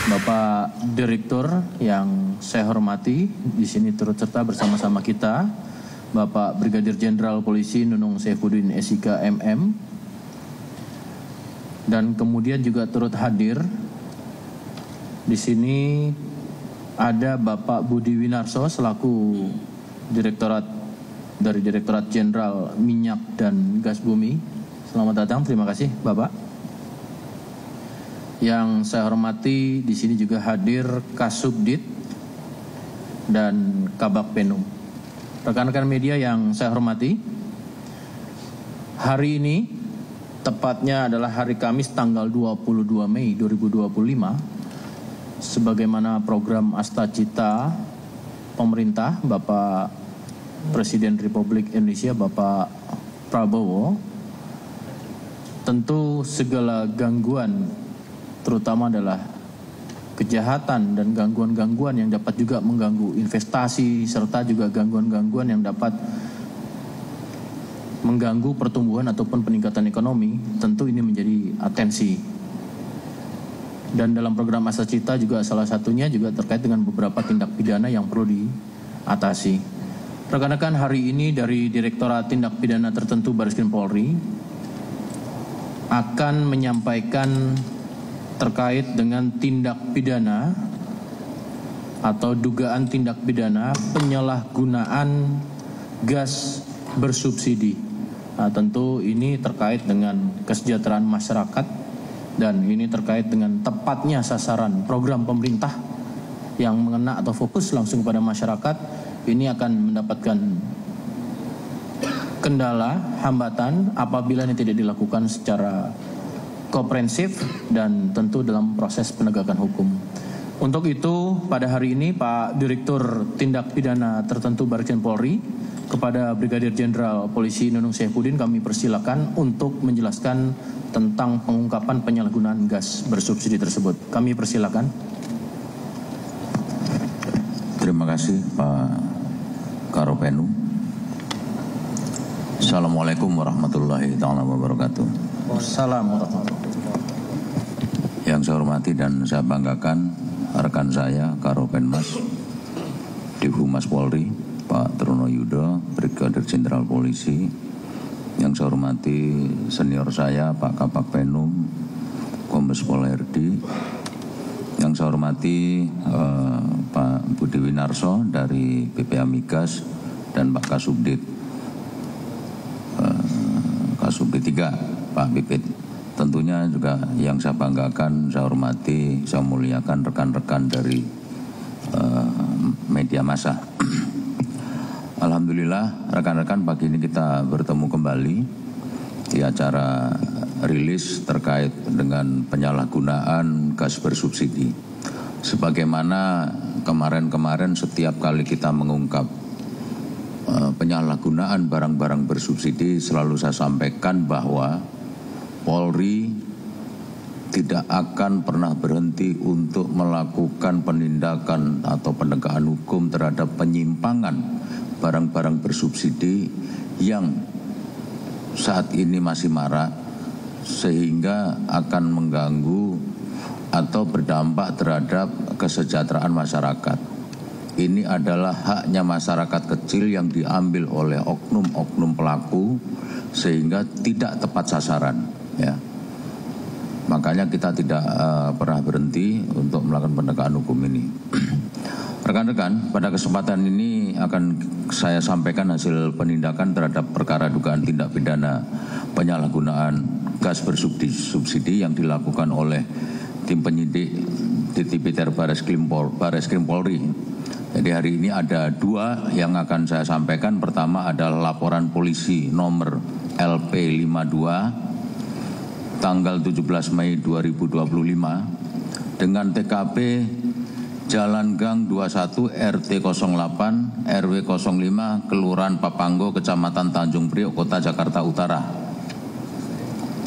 Bapak Direktur yang saya hormati, di sini turut serta bersama-sama kita, Bapak Brigadir Jenderal Polisi Nunung Saifuddin SIK MM, dan kemudian juga turut hadir di sini ada Bapak Budi Winarso selaku Direktorat Jenderal Minyak dan Gas Bumi. Selamat datang, terima kasih Bapak. Yang saya hormati di sini juga hadir Kasubdit dan Kabak Penum. Rekan-rekan media yang saya hormati, hari ini tepatnya adalah hari Kamis tanggal 22 Mei 2025, sebagaimana program Astacita pemerintah Bapak Presiden Republik Indonesia Bapak Prabowo, tentu segala gangguan terutama adalah kejahatan dan gangguan-gangguan yang dapat juga mengganggu investasi serta juga gangguan-gangguan yang dapat mengganggu pertumbuhan ataupun peningkatan ekonomi, tentu ini menjadi atensi. Dan dalam program Astacita juga salah satunya juga terkait dengan beberapa tindak pidana yang perlu diatasi. Rekan-rekan, hari ini dari Direktorat Tindak Pidana Tertentu Bareskrim Polri akan menyampaikan terkait dengan tindak pidana atau dugaan tindak pidana penyalahgunaan gas bersubsidi. Nah, tentu ini terkait dengan kesejahteraan masyarakat dan ini terkait dengan tepatnya sasaran program pemerintah yang mengena atau fokus langsung kepada masyarakat. Ini akan mendapatkan kendala, hambatan apabila ini tidak dilakukan secara komprehensif dan tentu dalam proses penegakan hukum. Untuk itu pada hari ini Pak Direktur Tindak Pidana Tertentu Bareskrim Polri kepada Brigadir Jenderal Polisi Nunung Saifuddin kami persilakan untuk menjelaskan tentang pengungkapan penyalahgunaan gas bersubsidi tersebut. Kami persilakan. Terima kasih Pak Karopenu. Assalamualaikum warahmatullahi wabarakatuh. Wassalamualaikum. Yang saya hormati dan saya banggakan rekan saya Karopenmas di Humas Polri Pak Truno Yudo, Brigadir Jenderal Polisi. Yang saya hormati senior saya Pak Kabak Penum, Kombes Pol RD. Yang saya hormati Pak Budi Winarso dari BPA Migas dan Pak Kasubdit 3 Pak Bipit. Tentunya juga yang saya banggakan, saya hormati, saya muliakan rekan-rekan dari media massa. Alhamdulillah rekan-rekan, pagi ini kita bertemu kembali di acara rilis terkait dengan penyalahgunaan gas bersubsidi. Sebagaimana kemarin-kemarin setiap kali kita mengungkap penyalahgunaan barang-barang bersubsidi, selalu saya sampaikan bahwa Polri tidak akan pernah berhenti untuk melakukan penindakan atau penegakan hukum terhadap penyimpangan barang-barang bersubsidi yang saat ini masih marak sehingga akan mengganggu atau berdampak terhadap kesejahteraan masyarakat. Ini adalah haknya masyarakat kecil yang diambil oleh oknum-oknum pelaku sehingga tidak tepat sasaran. Ya, makanya kita tidak pernah berhenti untuk melakukan penegakan hukum ini. Rekan-rekan, pada kesempatan ini akan saya sampaikan hasil penindakan terhadap perkara dugaan tindak pidana penyalahgunaan gas bersubsidi yang dilakukan oleh tim penyidik Ditipiter Bareskrim Polri. Jadi hari ini ada 2 yang akan saya sampaikan. Pertama adalah laporan polisi nomor LP52 tanggal 17 Mei 2025 dengan TKP Jalan Gang 21 RT 08 RW 05 Kelurahan Papanggo Kecamatan Tanjung Priok Kota Jakarta Utara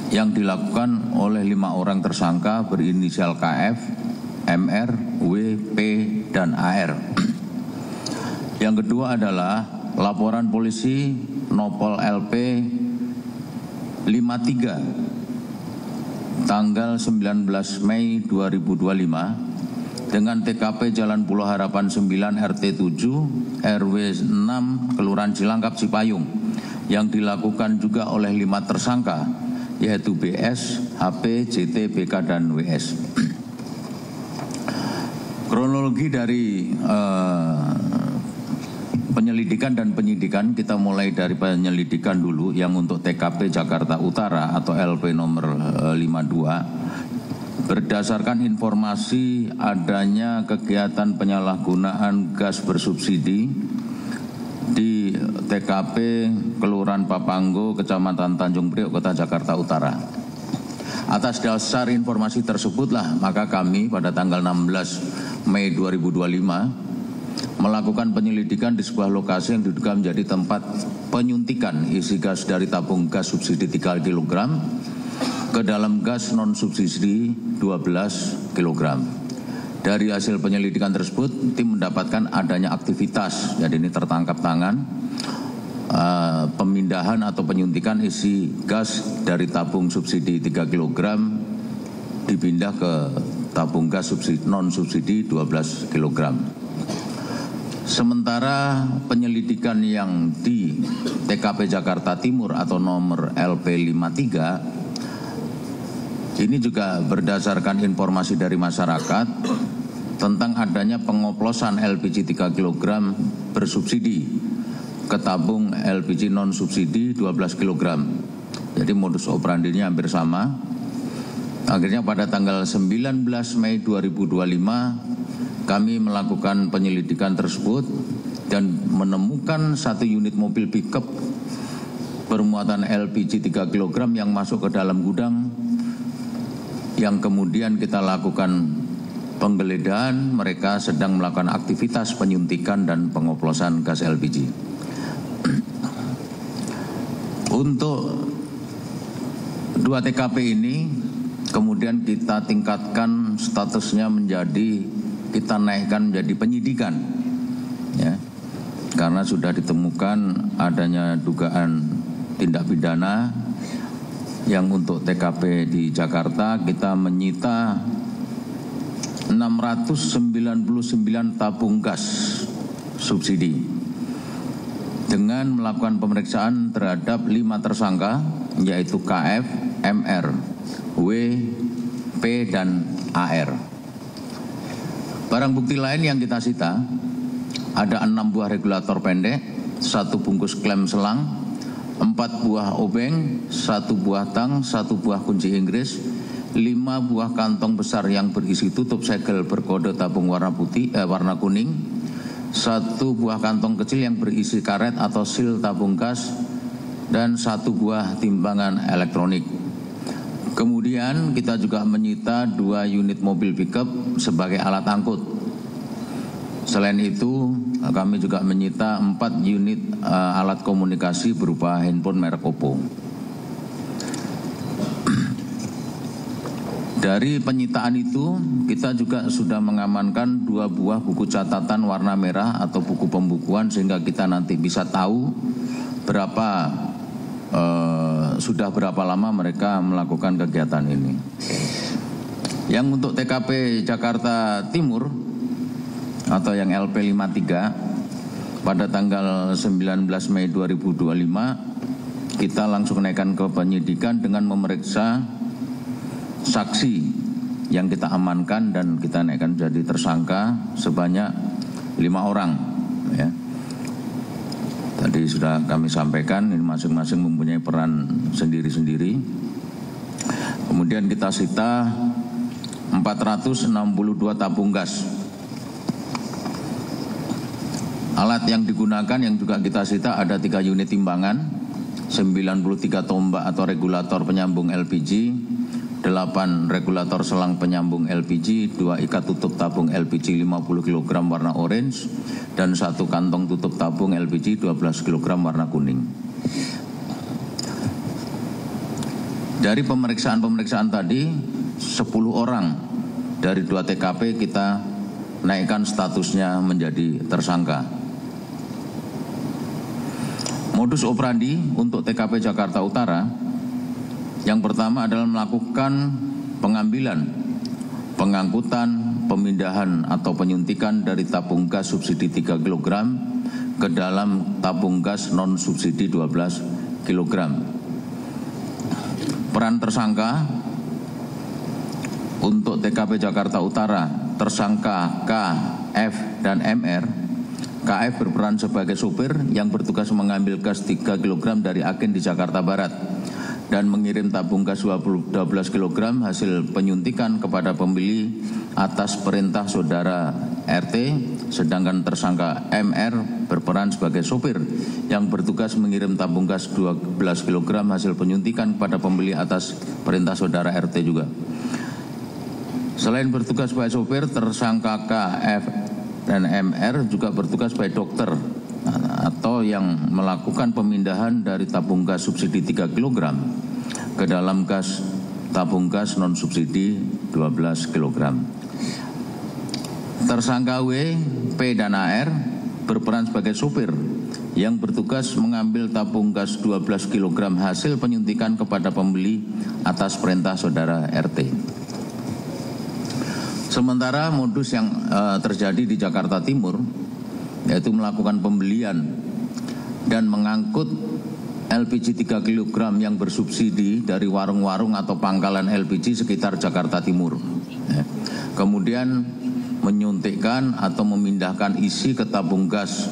yang dilakukan oleh 5 orang tersangka berinisial KF, MR, W, P, dan AR. Yang kedua adalah laporan polisi Nopol LP 53 tanggal 19 Mei 2025 dengan TKP Jalan Pulau Harapan 9 RT 7 RW 6 Kelurahan Cilangkap Cipayung yang dilakukan juga oleh 5 tersangka yaitu BS, HP, JT, BK, dan WS. Kronologi dari penyelidikan dan penyidikan, kita mulai dari penyelidikan dulu yang untuk TKP Jakarta Utara atau LP nomor 52. Berdasarkan informasi adanya kegiatan penyalahgunaan gas bersubsidi di TKP Kelurahan Papanggo, Kecamatan Tanjung Priok, Kota Jakarta Utara. Atas dasar informasi tersebutlah maka kami pada tanggal 16 Mei 2025 melakukan penyelidikan di sebuah lokasi yang diduga menjadi tempat penyuntikan isi gas dari tabung gas subsidi 3 kg ke dalam gas non subsidi 12 kg. Dari hasil penyelidikan tersebut, tim mendapatkan adanya aktivitas, jadi ini tertangkap tangan, pemindahan atau penyuntikan isi gas dari tabung subsidi 3 kg dipindah ke tabung gas subsidi, non subsidi 12 kg. Sementara penyelidikan yang di TKP Jakarta Timur atau nomor LP 53 ini juga berdasarkan informasi dari masyarakat tentang adanya pengoplosan LPG 3 kg bersubsidi ke tabung LPG non subsidi 12 kg. Jadi modus operandinya hampir sama. Akhirnya pada tanggal 19 Mei 2025 kami melakukan penyelidikan tersebut dan menemukan 1 unit mobil pickup bermuatan LPG 3 kg yang masuk ke dalam gudang, yang kemudian kita lakukan penggeledahan. Mereka sedang melakukan aktivitas penyuntikan dan pengoplosan gas LPG. Untuk 2 TKP ini kemudian kita tingkatkan statusnya menjadi, kita naikkan menjadi penyidikan, ya, karena sudah ditemukan adanya dugaan tindak pidana. Yang untuk TKP di Jakarta kita menyita 699 tabung gas subsidi dengan melakukan pemeriksaan terhadap 5 tersangka yaitu KF, MR, W, P, dan AR. Barang bukti lain yang kita sita ada 6 buah regulator pendek, 1 bungkus klem selang, 4 buah obeng, 1 buah tang, 1 buah kunci Inggris, 5 buah kantong besar yang berisi tutup segel berkode tabung warna kuning, 1 buah kantong kecil yang berisi karet atau sil tabung gas, dan 1 buah timbangan elektronik. Kemudian kita juga menyita 2 unit mobil pickup sebagai alat angkut. Selain itu, kami juga menyita 4 unit alat komunikasi berupa handphone merek Oppo. Dari penyitaan itu, kita juga sudah mengamankan 2 buah buku catatan warna merah atau buku pembukuan sehingga kita nanti bisa tahu sudah berapa lama mereka melakukan kegiatan ini. Yang untuk TKP Jakarta Timur atau yang LP 53 pada tanggal 19 Mei 2025 kita langsung naikkan ke penyidikan dengan memeriksa saksi yang kita amankan dan kita naikkan jadi tersangka sebanyak 5 orang, ya. Tadi sudah kami sampaikan ini masing-masing mempunyai peran sendiri-sendiri. Kemudian kita sita 462 tabung gas. Alat yang digunakan yang juga kita sita ada 3 unit timbangan, 93 tombak atau regulator penyambung LPG, 8 regulator selang penyambung LPG, 2 ikat tutup tabung LPG 50 kg warna orange, dan 1 kantong tutup tabung LPG 12 kg warna kuning. Dari pemeriksaan tadi, 10 orang dari 2 TKP kita naikkan statusnya menjadi tersangka. Modus operandi untuk TKP Jakarta Utara yang pertama adalah melakukan pengambilan, pengangkutan, pemindahan atau penyuntikan dari tabung gas subsidi 3 kg ke dalam tabung gas non subsidi 12 kg. Peran tersangka untuk TKP Jakarta Utara, tersangka K, F, dan MR. KF berperan sebagai supir yang bertugas mengambil gas 3 kg dari agen di Jakarta Barat dan mengirim tabung gas 12 kg hasil penyuntikan kepada pembeli atas perintah saudara RT, sedangkan tersangka MR berperan sebagai supir yang bertugas mengirim tabung gas 12 kg hasil penyuntikan kepada pembeli atas perintah saudara RT juga. Selain bertugas sebagai supir, tersangka KF dan MR juga bertugas sebagai dokter atau yang melakukan pemindahan dari tabung gas subsidi 3 kg ke dalam tabung gas non subsidi 12 kg. Tersangka W, P, dan AR berperan sebagai supir yang bertugas mengambil tabung gas 12 kg hasil penyuntikan kepada pembeli atas perintah saudara RT. Sementara modus yang terjadi di Jakarta Timur yaitu melakukan pembelian dan mengangkut LPG 3 kg yang bersubsidi dari warung-warung atau pangkalan LPG sekitar Jakarta Timur. Kemudian menyuntikkan atau memindahkan isi ke tabung gas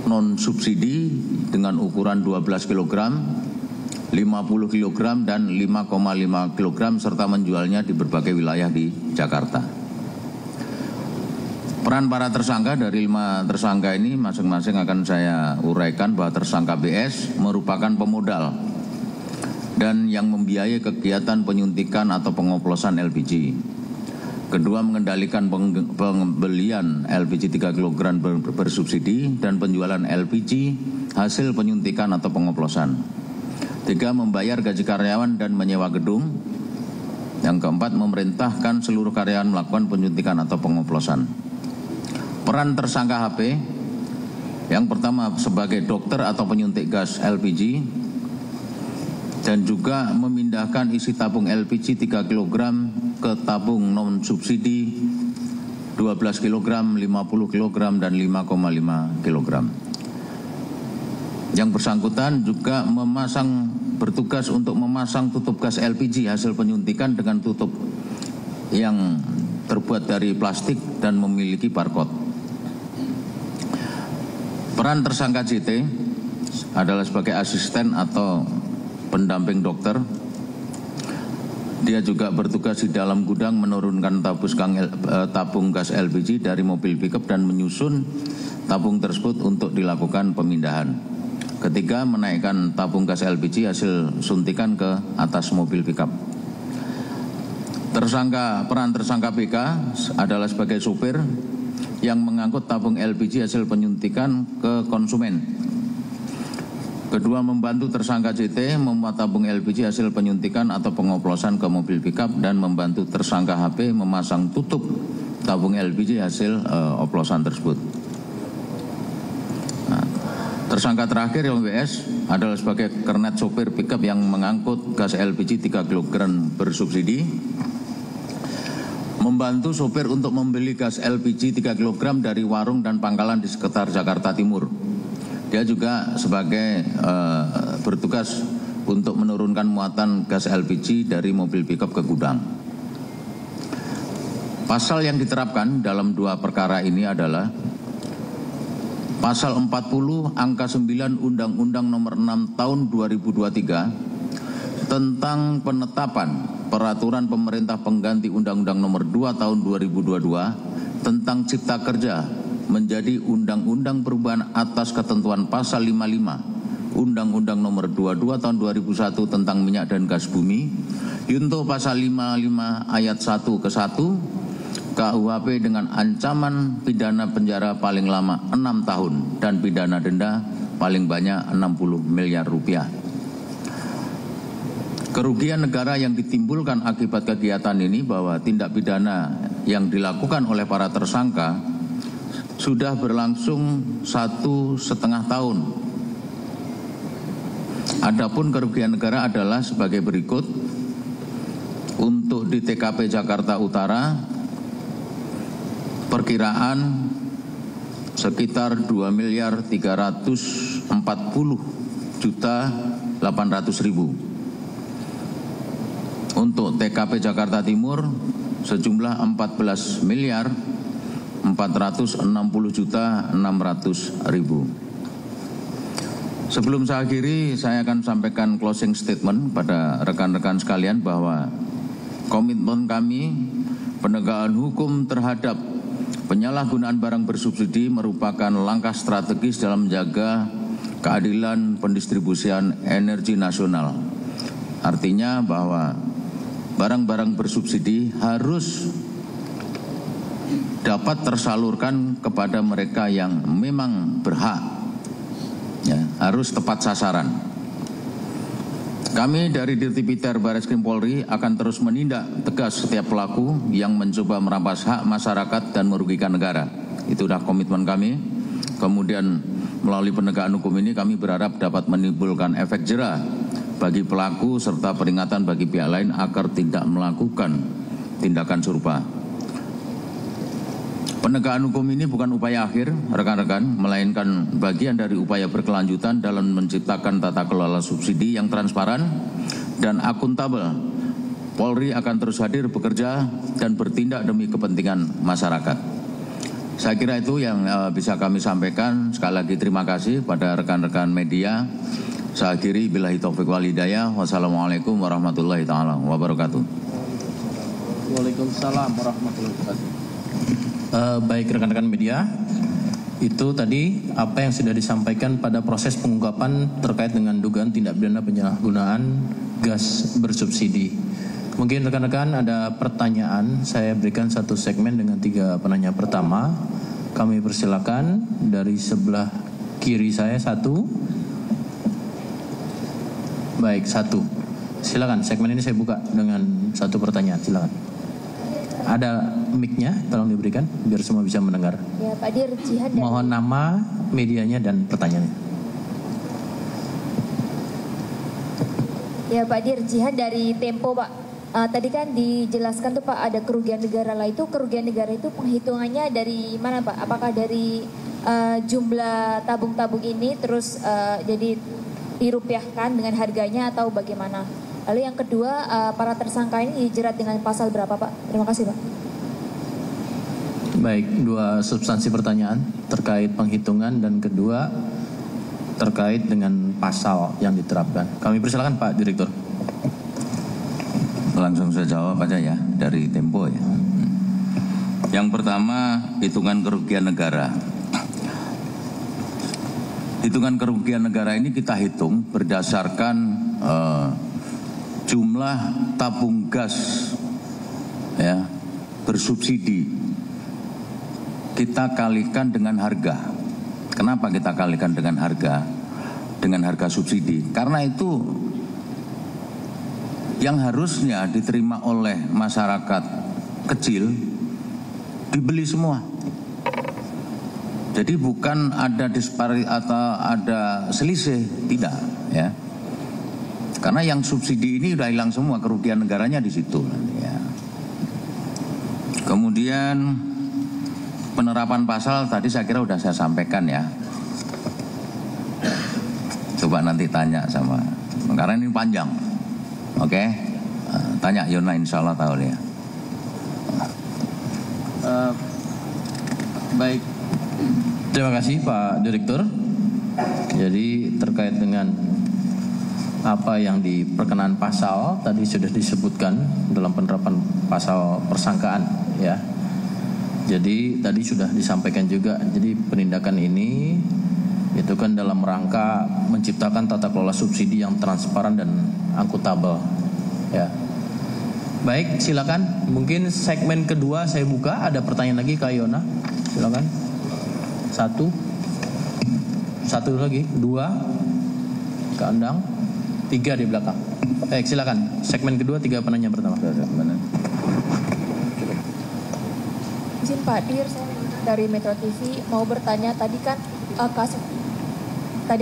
non subsidi dengan ukuran 12 kg, 50 kg dan 5,5 kg serta menjualnya di berbagai wilayah di Jakarta. Peran para tersangka dari 5 tersangka ini masing-masing akan saya uraikan bahwa tersangka BS merupakan pemodal dan yang membiayai kegiatan penyuntikan atau pengoplosan LPG. Kedua, mengendalikan pembelian LPG 3 kg bersubsidi dan penjualan LPG hasil penyuntikan atau pengoplosan. 3, membayar gaji karyawan dan menyewa gedung. Yang keempat, memerintahkan seluruh karyawan melakukan penyuntikan atau pengoplosan. Peran tersangka HP, yang pertama sebagai dokter atau penyuntik gas LPG, dan juga memindahkan isi tabung LPG 3 kg ke tabung non subsidi 12 kg, 50 kg, dan 5,5 kg. Yang bersangkutan juga bertugas untuk memasang tutup gas LPG hasil penyuntikan dengan tutup yang terbuat dari plastik dan memiliki barcode. Peran tersangka JT adalah sebagai asisten atau pendamping dokter. Dia juga bertugas di dalam gudang menurunkan tabung gas LPG dari mobil pickup dan menyusun tabung tersebut untuk dilakukan pemindahan. Ketiga, menaikkan tabung gas LPG hasil suntikan ke atas mobil pickup. Peran tersangka PK adalah sebagai supir yang mengangkut tabung LPG hasil penyuntikan ke konsumen. Kedua, membantu tersangka JT memuat tabung LPG hasil penyuntikan atau pengoplosan ke mobil pickup dan membantu tersangka HP memasang tutup tabung LPG hasil oplosan tersebut. Tersangka terakhir yang WS adalah sebagai kernet sopir pickup yang mengangkut gas LPG 3 kg bersubsidi, membantu sopir untuk membeli gas LPG 3 kg dari warung dan pangkalan di sekitar Jakarta Timur. Dia juga sebagai bertugas untuk menurunkan muatan gas LPG dari mobil pickup ke gudang. Pasal yang diterapkan dalam 2 perkara ini adalah Pasal 40 angka 9 Undang-Undang Nomor 6 Tahun 2023 tentang penetapan peraturan pemerintah pengganti Undang-Undang Nomor 2 Tahun 2022 tentang Cipta Kerja menjadi Undang-Undang Perubahan atas ketentuan Pasal 55 Undang-Undang Nomor 22 Tahun 2001 tentang minyak dan gas bumi, junto Pasal 55 ayat 1 ke 1 KUHP dengan ancaman pidana penjara paling lama 6 tahun dan pidana denda paling banyak 60 miliar rupiah. Kerugian negara yang ditimbulkan akibat kegiatan ini bahwa tindak pidana yang dilakukan oleh para tersangka sudah berlangsung 1,5 tahun. Adapun kerugian negara adalah sebagai berikut. Untuk di TKP Jakarta Utara perkiraan sekitar 2.340.800.000. Untuk TKP Jakarta Timur sejumlah 14.460.600.000. Sebelum saya akhiri, saya akan sampaikan closing statement pada rekan-rekan sekalian bahwa komitmen kami penegakan hukum terhadap penyalahgunaan barang bersubsidi merupakan langkah strategis dalam menjaga keadilan pendistribusian energi nasional. Artinya bahwa barang-barang bersubsidi harus dapat tersalurkan kepada mereka yang memang berhak, ya, harus tepat sasaran. Kami dari Dirtipiter Barreskrim Polri akan terus menindak tegas setiap pelaku yang mencoba merampas hak masyarakat dan merugikan negara. Itu sudah komitmen kami. Kemudian melalui penegakan hukum ini kami berharap dapat menimbulkan efek jera bagi pelaku serta peringatan bagi pihak lain agar tidak melakukan tindakan serupa. Penegakan hukum ini bukan upaya akhir, rekan-rekan, melainkan bagian dari upaya berkelanjutan dalam menciptakan tata kelola subsidi yang transparan dan akuntabel. Polri akan terus hadir bekerja dan bertindak demi kepentingan masyarakat. Saya kira itu yang bisa kami sampaikan. Sekali lagi terima kasih pada rekan-rekan media. Saya akhiri billahi taufiq wal hidayah. Wassalamualaikum warahmatullahi taala wabarakatuh. Waalaikumsalam warahmatullahi wabarakatuh. Baik rekan-rekan media, itu tadi apa yang sudah disampaikan pada proses pengungkapan terkait dengan dugaan tindak pidana penyalahgunaan gas bersubsidi. Mungkin rekan-rekan ada pertanyaan, saya berikan satu segmen dengan 3 penanya pertama. Kami persilakan dari sebelah kiri saya satu. Baik, satu. Silakan, segmen ini saya buka dengan satu pertanyaan, silakan. Ada mic-nya, tolong diberikan biar semua bisa mendengar. Ya, Pak Dir, Jihad. Mohon nama, medianya dan pertanyaannya. Ya, Pak Dir, Jihad dari Tempo, Pak. Tadi kan dijelaskan tuh Pak ada kerugian negara lah. Itu kerugian negara itu penghitungannya dari mana Pak? Apakah dari jumlah tabung-tabung ini terus jadi dirupiahkan dengan harganya atau bagaimana? Lalu yang kedua, para tersangka ini dijerat dengan pasal berapa Pak? Terima kasih Pak. Baik, 2 substansi pertanyaan terkait penghitungan dan kedua terkait dengan pasal yang diterapkan. Kami persilakan Pak Direktur. Langsung saya jawab aja ya dari Tempo ya. Yang pertama, hitungan kerugian negara. Hitungan kerugian negara ini kita hitung berdasarkan jumlah tabung gas ya bersubsidi, kita kalikan dengan harga. Kenapa kita kalikan dengan harga? Dengan harga subsidi. Karena itu yang harusnya diterima oleh masyarakat kecil dibeli semua. Jadi bukan ada disparitas atau ada selisih, tidak ya. Karena yang subsidi ini udah hilang semua, kerugian negaranya di situ. Ya. Kemudian penerapan pasal tadi saya kira udah saya sampaikan ya. Coba nanti tanya sama, karena ini panjang. Oke, tanya Yona insya Allah tahu ya. Baik, terima kasih Pak Direktur. Jadi terkait dengan apa yang di perkenaan pasal tadi sudah disebutkan dalam penerapan pasal persangkaan ya. Jadi tadi sudah disampaikan juga. Jadi penindakan ini itu kan dalam rangka menciptakan tata kelola subsidi yang transparan dan akuntabel ya. Baik, silakan. Mungkin segmen kedua saya buka. Ada pertanyaan lagi Kak Yona. Silakan. Satu lagi, 2 Kak Endang. 3 di belakang. Baik, silakan. Segmen kedua 3 penanya pertama. Izin Pak Dir, saya dari Metro TV mau bertanya tadi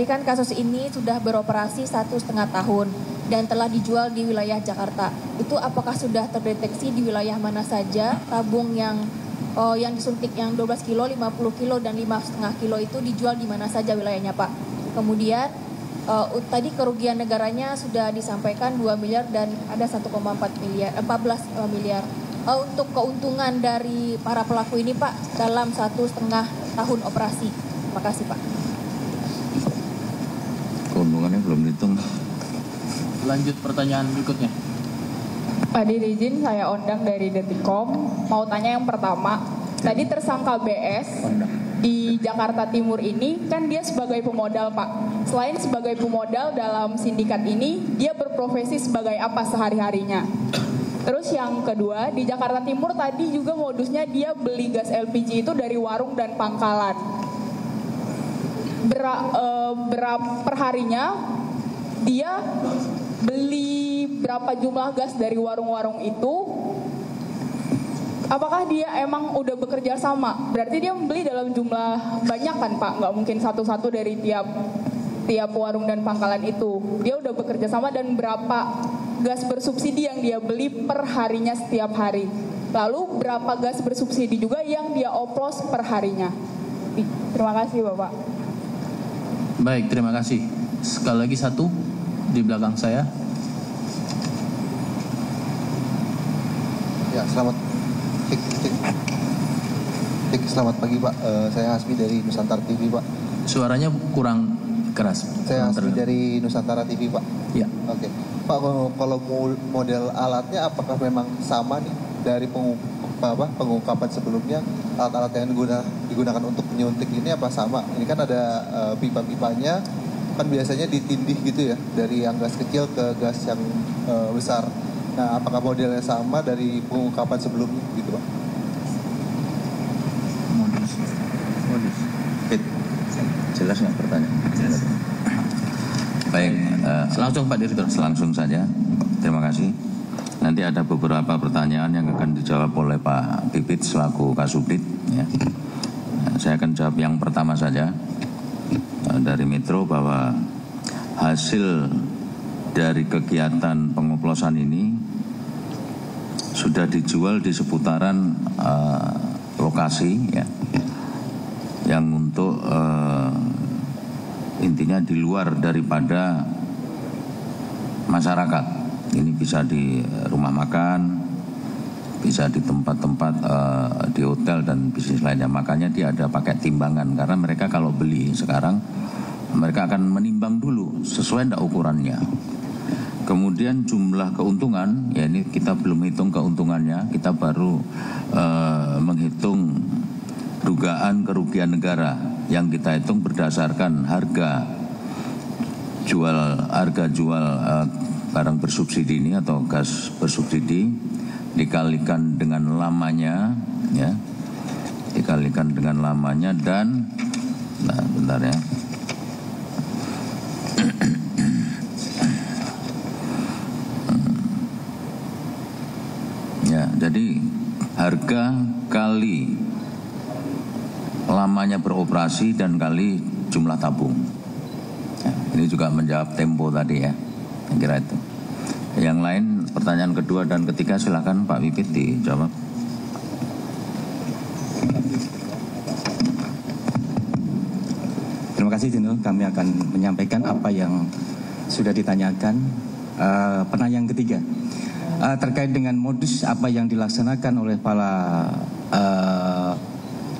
kan kasus ini sudah beroperasi 1,5 tahun dan telah dijual di wilayah Jakarta. Itu apakah sudah terdeteksi di wilayah mana saja tabung yang yang disuntik yang 12 kilo, 50 kilo, dan 5,5 kilo itu dijual di mana saja wilayahnya Pak. Kemudian tadi kerugian negaranya sudah disampaikan 2 miliar dan ada 1,14 miliar. Untuk keuntungan dari para pelaku ini Pak dalam 1,5 tahun operasi. Terima kasih Pak. Keuntungannya belum dihitung. Lanjut pertanyaan berikutnya. Pak Dir izin saya undang dari Detikom. Mau tanya yang pertama, tadi tersangka BS di Jakarta Timur ini kan dia sebagai pemodal Pak. Selain sebagai pemodal dalam sindikat ini, dia berprofesi sebagai apa sehari-harinya? Terus yang kedua, di Jakarta Timur tadi juga modusnya dia beli gas LPG itu dari warung dan pangkalan. Perharinya dia beli berapa jumlah gas dari warung-warung itu? Apakah dia emang udah bekerja sama? Berarti dia membeli dalam jumlah banyak kan Pak? Nggak mungkin satu-satu dari tiap warung dan pangkalan itu. Dia udah bekerja sama dan berapa gas bersubsidi yang dia beli per harinya setiap hari. Lalu berapa gas bersubsidi juga yang dia oplos per harinya. Terima kasih Bapak. Baik, terima kasih. Sekali lagi satu di belakang saya. Ya, selamat pagi Pak. Saya Hasbi dari Nusantara TV Pak. Suaranya kurang keras. Saya Hasbi dari Nusantara TV Pak. Ya. Oke. Pak, kalau model alatnya apakah memang sama nih dari pengungkapan sebelumnya? Alat-alat yang digunakan untuk menyuntik ini apa sama? Ini kan ada pipa-pipanya, kan biasanya ditindih gitu ya, dari yang gas kecil ke gas yang besar. Nah, apakah modelnya sama dari pengungkapan sebelumnya gitu Pak? Modus. Jelas nggak pertanyaan? Jelas. Baik, Langsung Pak Direktur. langsung saja. Terima kasih. Nanti ada beberapa pertanyaan yang akan dijawab oleh Pak Pipit selaku Kasubdit. Ya. Saya akan jawab yang pertama saja dari Metro, bahwa hasil dari kegiatan pengoplosan ini sudah dijual di seputaran lokasi ya, yang untuk intinya di luar daripada masyarakat. Ini bisa di rumah makan, bisa di tempat-tempat di hotel dan bisnis lainnya. Makanya dia ada pakai timbangan, karena mereka kalau beli sekarang mereka akan menimbang dulu sesuai enggak ukurannya. Kemudian jumlah keuntungan, ya ini kita belum hitung keuntungannya, kita baru menghitung dugaan kerugian negara yang kita hitung berdasarkan harga jual barang bersubsidi ini atau gas bersubsidi dikalikan dengan lamanya, ya, dikalikan dengan lamanya dan, nah bentar ya. Ya, jadi harga kali lamanya beroperasi dan kali jumlah tabung. Ya, ini juga menjawab tempo tadi ya, saya kira itu. Yang lain pertanyaan kedua dan ketiga silakan Pak Pipit dijawab. Terima kasih Dino, kami akan menyampaikan apa yang sudah ditanyakan. Pertanyaan ketiga terkait dengan modus apa yang dilaksanakan oleh para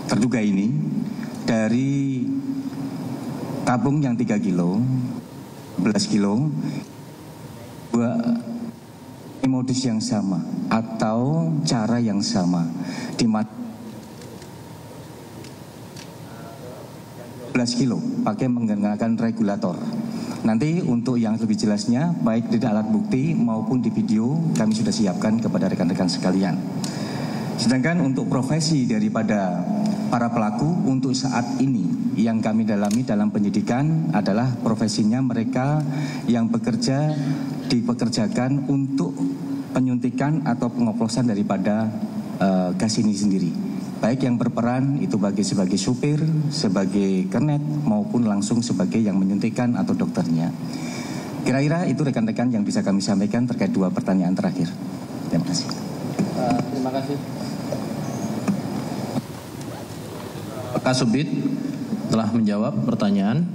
terduga ini dari tabung yang 3 kilo, 11 kilo, modus yang sama atau cara yang sama di mana 11 kilo pakai menggunakan regulator. Nanti untuk yang lebih jelasnya baik di alat bukti maupun di video kami sudah siapkan kepada rekan-rekan sekalian. Sedangkan untuk profesi daripada para pelaku untuk saat ini yang kami dalami dalam penyidikan adalah profesinya mereka yang bekerja dipekerjakan untuk penyuntikan atau pengoplosan daripada gas ini sendiri. Baik yang berperan itu sebagai supir, sebagai kernet maupun langsung sebagai yang menyuntikkan atau dokternya. Kira-kira itu rekan-rekan yang bisa kami sampaikan terkait dua pertanyaan terakhir. Terima kasih. Terima kasih. Kasubdit telah menjawab pertanyaan.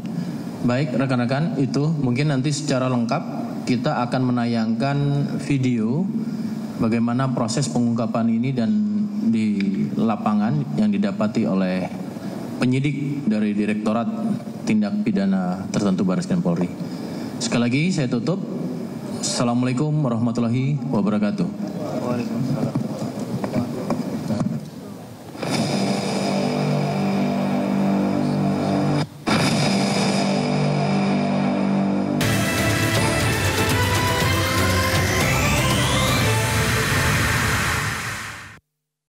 Baik rekan-rekan, itu mungkin nanti secara lengkap kita akan menayangkan video bagaimana proses pengungkapan ini dan di lapangan yang didapati oleh penyidik dari Direktorat Tindak Pidana Tertentu Barreskrim Polri. Sekali lagi saya tutup. Assalamualaikum warahmatullahi wabarakatuh.